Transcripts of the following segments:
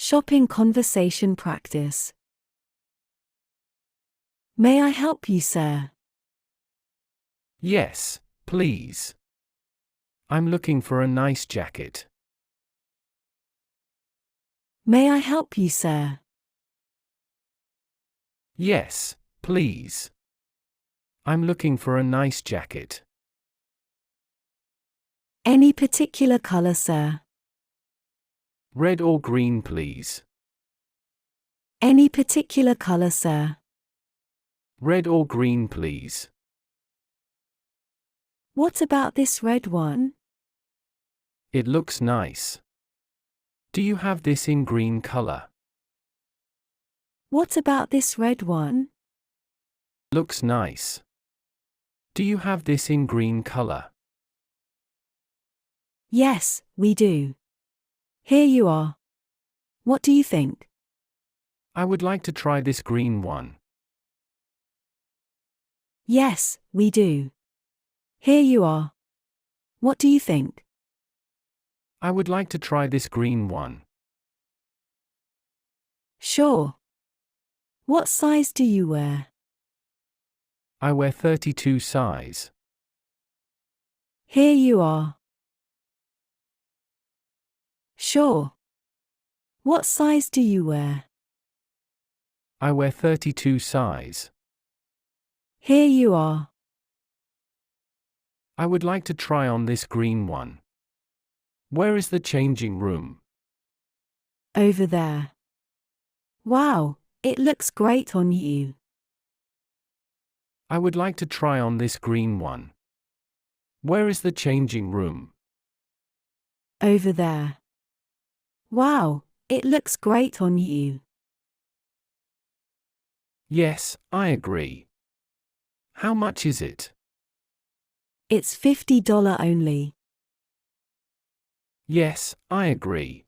Shopping conversation practice. May I help you, sir? Yes, please. I'm looking for a nice jacket. May I help you, sir? Yes, please. I'm looking for a nice jacket. Any particular color, sir? Red or green, please. Any particular color, sir? Red or green, please. What about this red one? It looks nice. Do you have this in green color? What about this red one? Looks nice. Do you have this in green color? Yes, we do. Here you are. What do you think? I would like to try this green one. Yes, we do. Here you are. What do you think? I would like to try this green one. Sure. What size do you wear? I wear 32 size. Here you are. Sure. What size do you wear? I wear 32 size. Here you are. I would like to try on this green one. Where is the changing room? Over there. Wow, it looks great on you. I would like to try on this green one. Where is the changing room? Over there. Wow, it looks great on you. Yes, I agree. How much is it? It's $50 only. Yes, I agree.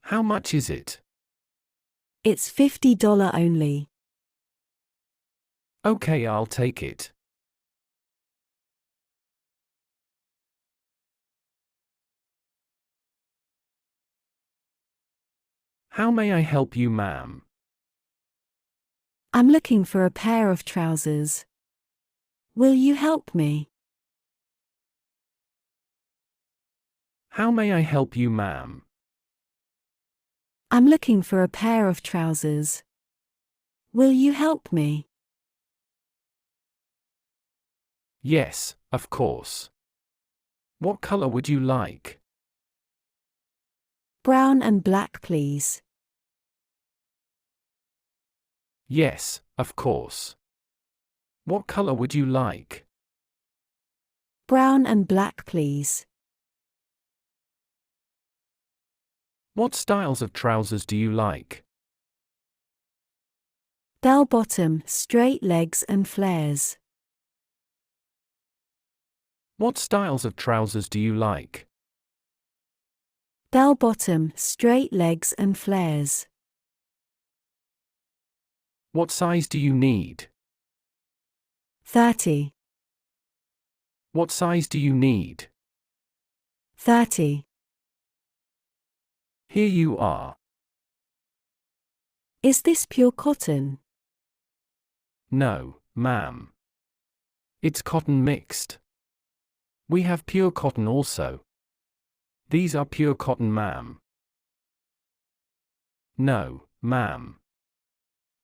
How much is it? It's $50 only. Okay, I'll take it. How may I help you, ma'am? I'm looking for a pair of trousers. Will you help me? How may I help you, ma'am? I'm looking for a pair of trousers. Will you help me? Yes, of course. What color would you like? Brown and black, please. Yes, of course. What color would you like? Brown and black, please. What styles of trousers do you like? Bell bottom, straight legs and flares. What styles of trousers do you like? Bell bottom, straight legs and flares. What size do you need? 30. What size do you need? 30. Here you are. Is this pure cotton? No, ma'am. It's cotton mixed. We have pure cotton also. These are pure cotton, ma'am. No, ma'am.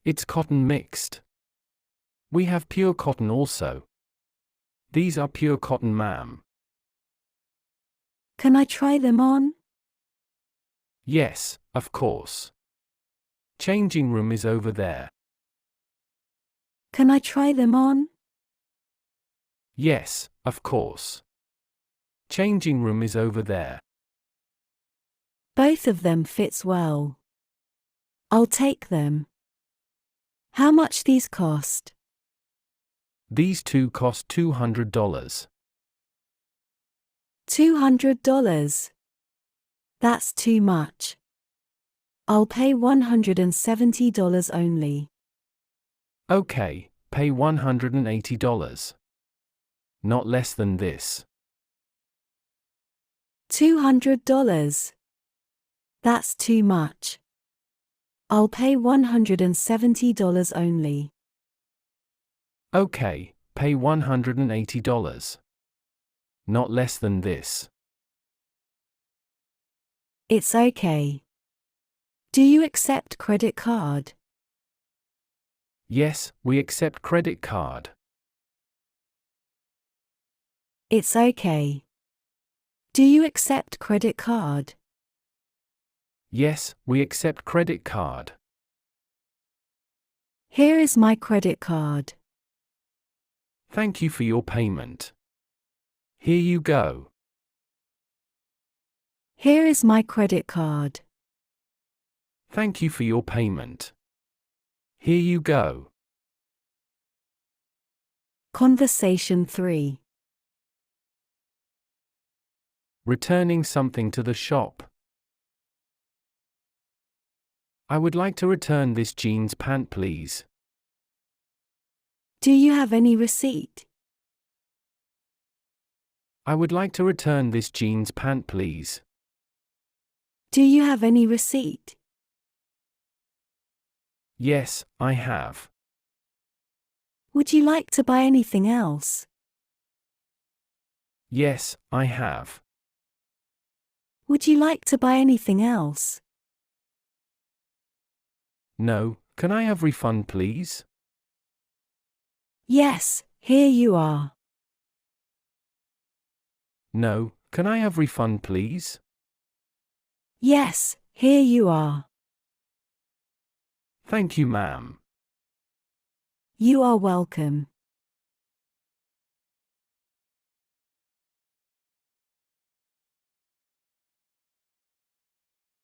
It's cotton mixed. We have pure cotton also. These are pure cotton, ma'am. Can I try them on? Yes, of course. Changing room is over there. Can I try them on? Yes, of course. Changing room is over there. Both of them fits well. I'll take them. How much these cost? These two cost $200. $200. That's too much. I'll pay $170 only. Okay, pay $180. Not less than this. $200. That's too much. I'll pay $170 only. Okay, pay $180. Not less than this. It's okay. Do you accept credit card? Yes, we accept credit card. It's okay. Do you accept credit card? Yes, we accept credit card. Here is my credit card. Thank you for your payment. Here you go. Here is my credit card. Thank you for your payment. Here you go. Conversation 3. Returning something to the shop. I would like to return this jeans pant, please. Do you have any receipt? I would like to return this jeans pant, please. Do you have any receipt? Yes, I have. Would you like to buy anything else? Yes, I have. Would you like to buy anything else? No, can I have refund, please? Yes, here you are. No, can I have refund, please? Yes, here you are. Thank you, ma'am. You are welcome.